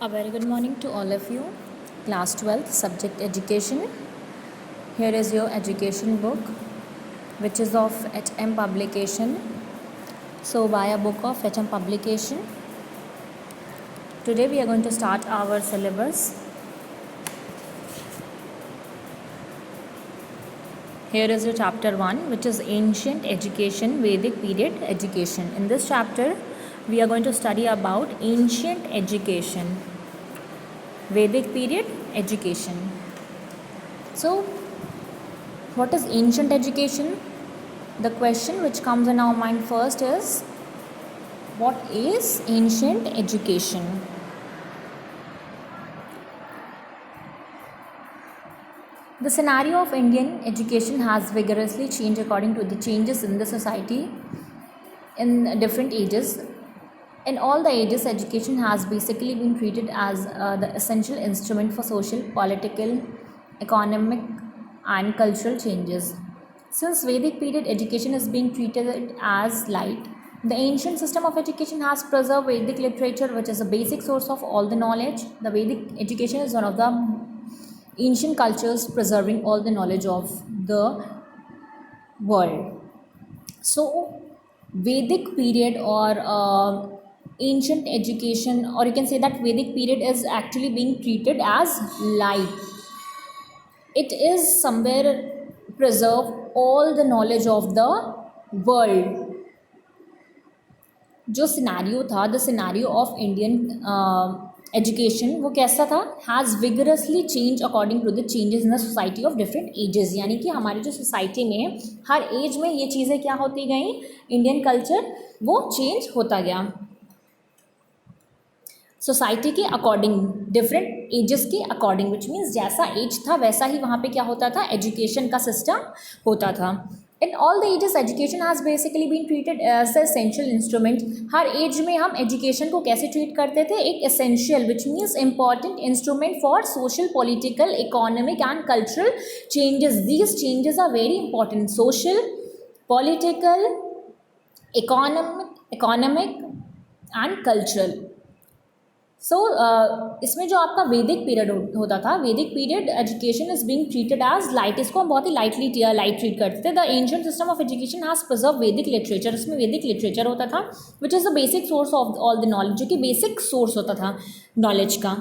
A very good morning to all of you. Class 12th, subject education. Here is your education book, which is of HM publication. So, by a book of HM publication. Today we are going to start our syllabus. Here is your chapter 1, which is Ancient Education, Vedic Period Education. In this chapter, we are going to study about ancient education, Vedic period education. So, what is ancient education? The question which comes in our mind first is, what is ancient education? The scenario of Indian education has vigorously changed according to the changes in the society in different ages. In all the ages, education has basically been treated as the essential instrument for social, political, economic and cultural changes. Since Vedic period education is being treated as light, the ancient system of education has preserved Vedic literature, which is a basic source of all the knowledge. The Vedic education is one of the ancient cultures preserving all the knowledge of the world. So, Vedic period or ancient education, or you can say that Vedic period is actually being treated as light. It is somewhere preserve all the knowledge of the world. जो scenario था, the scenario of Indian education, वो कैसा था? Has vigorously change according to the changes in the society of different ages. यानी कि हमारी जो society में हर एज में ये चीज़ें क्या होती गई, इंडियन कल्चर वो चेंज होता गया सोसाइटी के अकॉर्डिंग, डिफरेंट एजेस के अकॉर्डिंग, विच मीन्स जैसा एज था वैसा ही वहाँ पे क्या होता था, एजुकेशन का सिस्टम होता था. In all the ages education has basically been treated as the essential instrument. हर एज में हम एजुकेशन को कैसे ट्रीट करते थे? एक essential, which means important instrument for social, political, economic and cultural changes. These changes are very important. Social, political, economic and cultural. So इसमें जो आपका वैदिक पीरियड होता था, Vedic period education is being treated as light. इसको हम बहुत ही light treat करते थे. The ancient system of education has preserve Vedic literature. इसमें वैदिक लिटरेचर होता था, which is the basic source of all the knowledge, जो कि बेसिक सोर्स होता था नॉलेज का.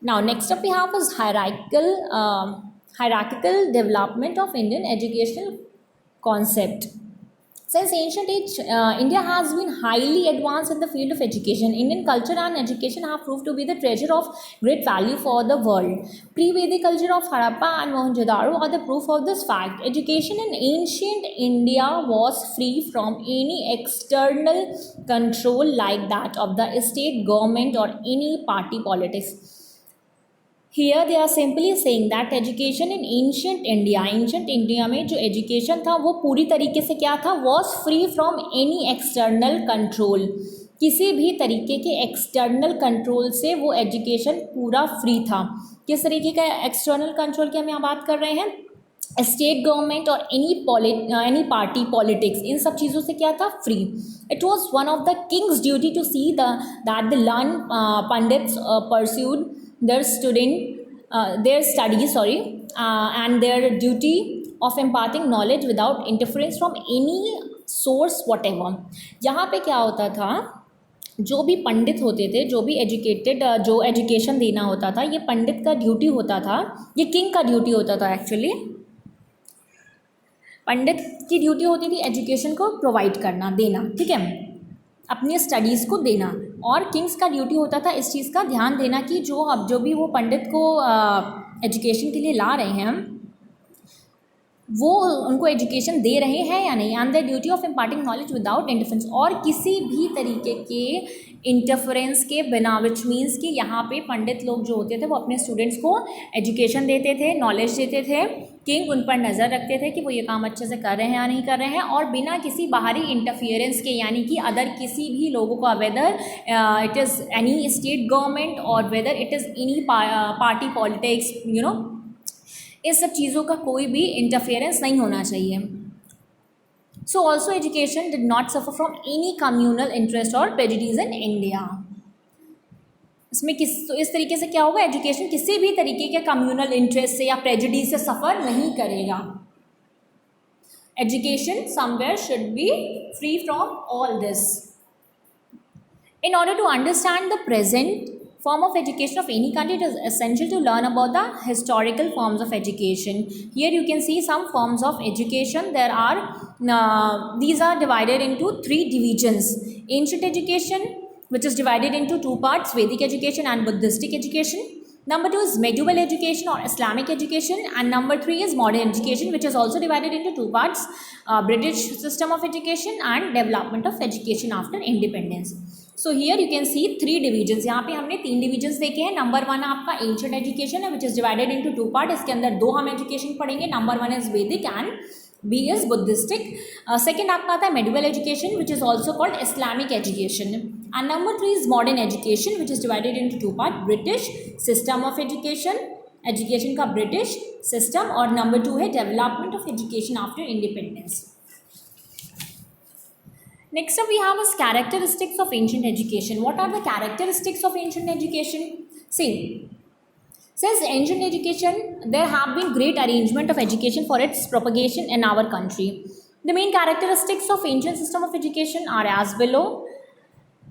Now next up we have is hierarchical development of Indian educational concept. Since ancient age, India has been highly advanced in the field of education. Indian culture and education have proved to be the treasure of great value for the world. Pre-Vedic culture of Harappa and Mohenjo-daro are the proof of this fact. Education in ancient India was free from any external control like that of the state government or any party politics. Here they are simply saying that education in ancient India में जो education था वो पूरी तरीके से क्या था, was free from any external control. किसी भी तरीके के external control से वो education पूरा free था. किस तरीके का external control की हम यहाँ बात कर रहे हैं? स्टेट गवर्नमेंट और एनी पार्टी पॉलिटिक्स, इन सब चीज़ों से क्या था, free. It was one of the king's duty to see that the learn pandits pursued their studies and their duty of imparting knowledge without interference from any source whatever. यहाँ पे क्या होता था, जो भी पंडित होते थे, जो भी एजुकेटेड, जो एजुकेशन देना होता था, ये पंडित का ड्यूटी होता था, ये किंग का ड्यूटी होता था. एक्चुअली पंडित की ड्यूटी होती थी एजुकेशन को प्रोवाइड करना, देना, ठीक है, अपनी स्टडीज़ को देना. और किंग्स का ड्यूटी होता था इस चीज़ का ध्यान देना कि जो भी वो पंडित को एजुकेशन के लिए ला रहे हैं, वो उनको एजुकेशन दे रहे हैं या नहीं. And the duty of imparting knowledge without interference, और किसी भी तरीके के इंटरफेरेंस के बिना, विच मीन्स कि यहाँ पे पंडित लोग जो होते थे वो अपने स्टूडेंट्स को एजुकेशन देते थे, नॉलेज देते थे. किंग उन पर नज़र रखते थे कि वो ये काम अच्छे से कर रहे हैं या नहीं कर रहे हैं, और बिना किसी बाहरी इंटरफियरेंस के, यानी कि अदर किसी भी लोगों का, whether it is any state government और whether it is any party politics, you know, इस सब चीज़ों का कोई भी इंटरफेरेंस नहीं होना चाहिए. So also education did not suffer from any communal interest or prejudice in India. इसमें तो इस तरीके से क्या होगा, एजुकेशन किसी भी तरीके के कम्युनल इंटरेस्ट से या प्रेजुडिस से सफ़र नहीं करेगा. Education somewhere should be free from all this. In order to understand the present form of education of any country, it is essential to learn about the historical forms of education. Here you can see some forms of education. There are these are divided into three divisions. Ancient education, which is divided into two parts, Vedic education and Buddhistic education. Number 2 is medieval education or Islamic education, and number 3 is modern education, which is also divided into two parts, British system of education and development of education after independence. So here you can see three divisions. यहाँ पे हमने तीन divisions देखे हैं. Number 1 आपका ancient education है, which is divided into two part. इसके अंदर दो हम education पढ़ेंगे. Number 1 is Vedic and B is Buddhistic. Second आपका आता है medieval education, which is also called Islamic education. And number 3 is modern education, which is divided into two part, British system of education, education का British system, और number 2 है development of education after independence. Next up we have is characteristics of ancient education. What are the characteristics of ancient education? See, since ancient education, there have been great arrangement of education for its propagation in our country. The main characteristics of ancient system of education are as below.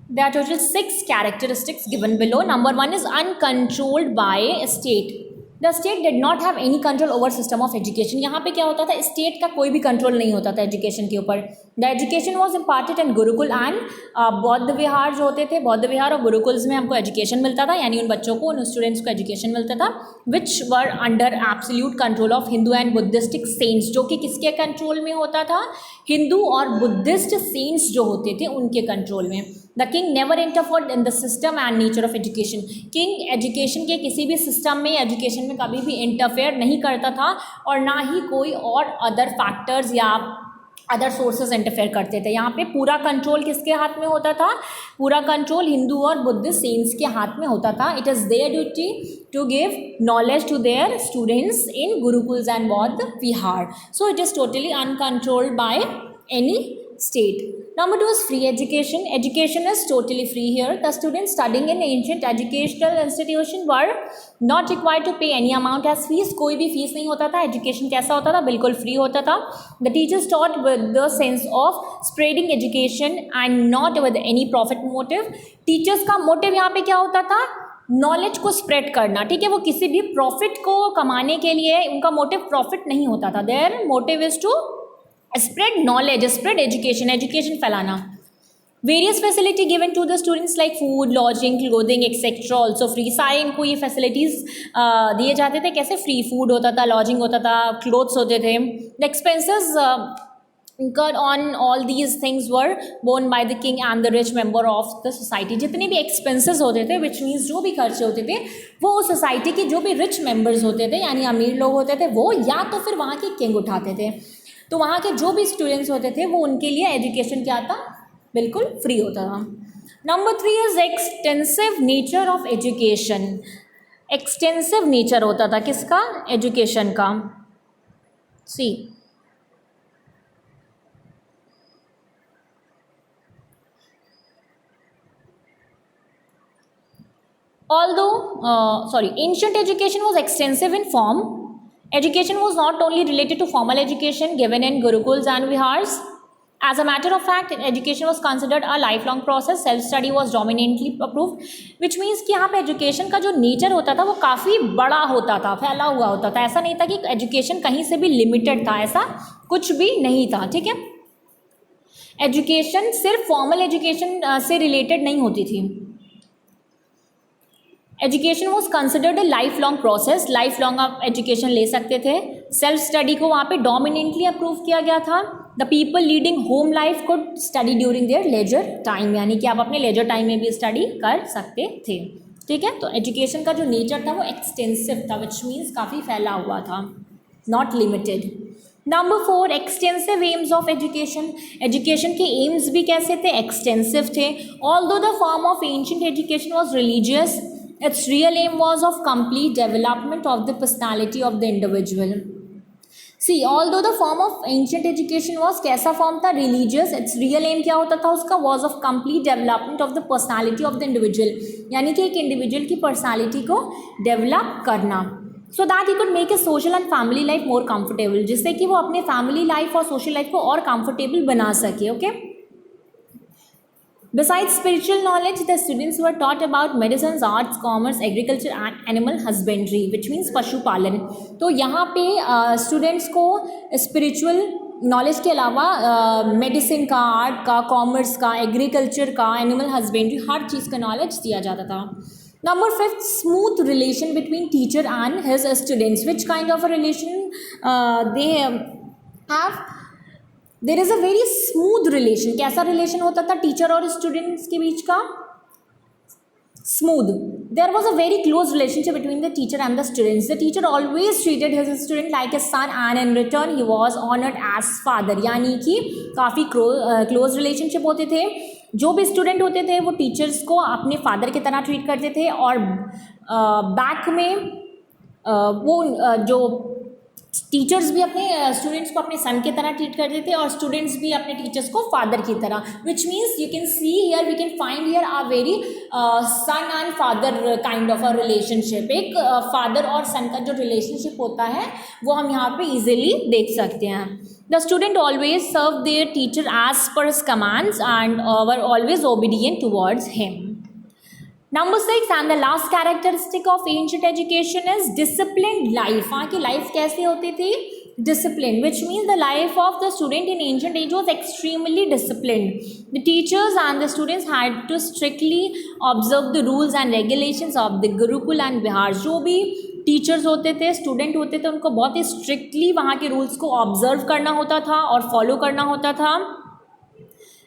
There are total 6 characteristics given below. Number 1 is uncontrolled by a state. The state did not have any control over system of education. यहाँ पे क्या होता था, state का कोई भी control नहीं होता था एजुकेशन के ऊपर. The education was imparted in Gurukul and Bauddh विहार जो होते थे, बौद्ध विहार और गुरुकुल्स में हमको एजुकेशन मिलता था, यानी उन बच्चों को, उन स्टूडेंट्स को एजुकेशन मिलता था, which were under absolute control of Hindu and Buddhistic saints. जो कि किसके कंट्रोल में होता था, हिंदू और बुद्धिस्ट सेंट्स जो होते थे उनके कंट्रोल में. The king never interfered in the system and nature of education. King education के किसी भी सिस्टम में, एजुकेशन में कभी भी इंटरफेयर नहीं करता था, और ना ही कोई और अदर फैक्टर्स या अदर सोर्सेज इंटरफेयर करते थे. यहाँ पे पूरा कंट्रोल किसके हाथ में होता था, पूरा कंट्रोल हिंदू और बुद्धिस्ट सेंट्स के हाथ में होता था. It is their duty to give knowledge to their students in gurukuls and Bauddh vihar. So it is totally uncontrolled by any state. Number 2 is free education. Education is totally free here. The students studying in ancient educational institution were not required to pay any amount as fees. कोई भी fees नहीं होता था. Education कैसा होता था, बिल्कुल free होता था. The teachers taught with the sense of spreading education and not with any profit motive. Teachers का मोटिव यहाँ पे क्या होता था, नॉलेज को स्प्रेड करना. ठीक है, वो किसी भी प्रॉफिट को कमाने के लिए, उनका मोटिव प्रॉफिट नहीं होता था. Their motive is to spread knowledge, spread education, education फैलाना. Various facility given to the students like food, lodging, clothing, etc. also free. सारे इनको ये facilities दिए जाते थे. कैसे, free food होता था, lodging होता था, clothes होते थे. The expenses incurred on all these things were borne by the king and the rich member of the society. जितने भी expenses होते थे, which means जो भी खर्चे होते थे, वो सोसाइटी के जो भी rich members होते थे, यानी अमीर लोग होते थे, वो या तो फिर वहाँ के किंग उठाते थे. तो वहाँ के जो भी स्टूडेंट्स होते थे वो उनके लिए एजुकेशन क्या था, बिल्कुल फ्री होता था. Number 3 is extensive nature of education. Extensive nature होता था किसका, एजुकेशन का. सी, although ancient education was extensive in form, education was not only related to formal education given in gurukuls and vihars. As a matter of fact, education was considered a lifelong process. Self study was dominantly approved, which means कि यहाँ पे education का जो nature होता था वो काफ़ी बड़ा होता था, फैला हुआ होता था. ऐसा नहीं था कि एजुकेशन कहीं से भी लिमिटेड था, ऐसा कुछ भी नहीं था. ठीक है, एजुकेशन सिर्फ फॉर्मल एजुकेशन से रिलेटेड नहीं होती थी. Education was considered a life long process. Life long आप एजुकेशन ले सकते थे. सेल्फ स्टडी को वहाँ पे डोमिनेंटली अप्रूव किया गया था. The people leading home life could study during their leisure time, यानी कि आप अपने लेजर टाइम में भी स्टडी कर सकते थे. ठीक है, तो एजुकेशन का जो नेचर था वो एक्सटेंसिव था, विच मीन्स काफ़ी फैला हुआ था, not limited. Number 4, extensive AIIMS of education. Education के एम्स भी कैसे थे, एक्सटेंसिव थे. Although the form of ancient education was religious, its real aim was of complete development of the personality of the individual. See although the form of ancient education was, कैसा form था, religious, its real aim क्या होता था उसका, was of complete development of the personality of the individual, यानी कि एक individual की पर्सनैलिटी को डेवलप करना, so that he could make a social and family life more comfortable, जिससे कि वो अपने फैमिली लाइफ और सोशल लाइफ को और कंफर्टेबल बना सके. Okay. Besides spiritual knowledge, the students were taught about medicines, arts, commerce, agriculture and animal husbandry, which means पशुपालन. तो यहाँ पे स्टूडेंट्स को स्पिरिचुअल नॉलेज के अलावा मेडिसिन का, आर्ट का, कॉमर्स का, एग्रीकल्चर का, एनिमल हस्बेंड्री, हर चीज़ का नॉलेज दिया जाता था. Number 5, smooth relation between teacher and his students. Which kind of a relation they have? There is a very smooth relation. कैसा रिलेशन होता था टीचर और स्टूडेंट्स के बीच का? Smooth. There was a very close relationship between the teacher and the students. The teacher always treated his student like a son and in return he was honoured as father, यानी कि काफ़ी close relationship होते थे. जो भी student होते थे वो टीचर्स को अपने फादर की तरह ट्रीट करते थे, और बैक में वो जो टीचर्स भी अपने स्टूडेंट्स को अपने सन की तरह ट्रीट करते थे, और स्टूडेंट्स भी अपने टीचर्स को फादर की तरह. Which means you can see here, we can find here a very son and father kind of a relationship. एक फादर और सन का जो रिलेशनशिप होता है वो हम यहाँ पे इजीली देख सकते हैं. The student always serve their teacher as per his commands and were always obedient towards him. Number 6 and the last characteristic of ancient education is disciplined life. वहाँ की लाइफ कैसे होती थी? Disciplined, which means the life of the student in ancient age was extremely disciplined. The teachers and the students had to strictly observe the rules and regulations of the Gurukul and Vihar. जो भी teachers होते थे, student होते थे, उनको बहुत ही strictly वहाँ के रूल्स को ऑब्जर्व करना होता था और फॉलो करना होता था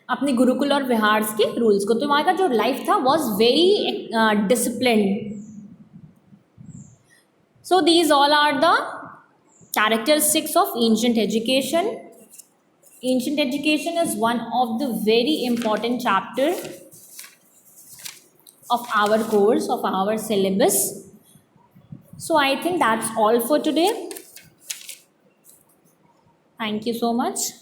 अपने गुरुकुल और विहार्स के रूल्स को. तो वहाँ का जो लाइफ था was very disciplined. So these all are the characteristics of ancient education. Ancient education is one of the very important chapter of our course, of our syllabus. So I think that's all for today. Thank you so much.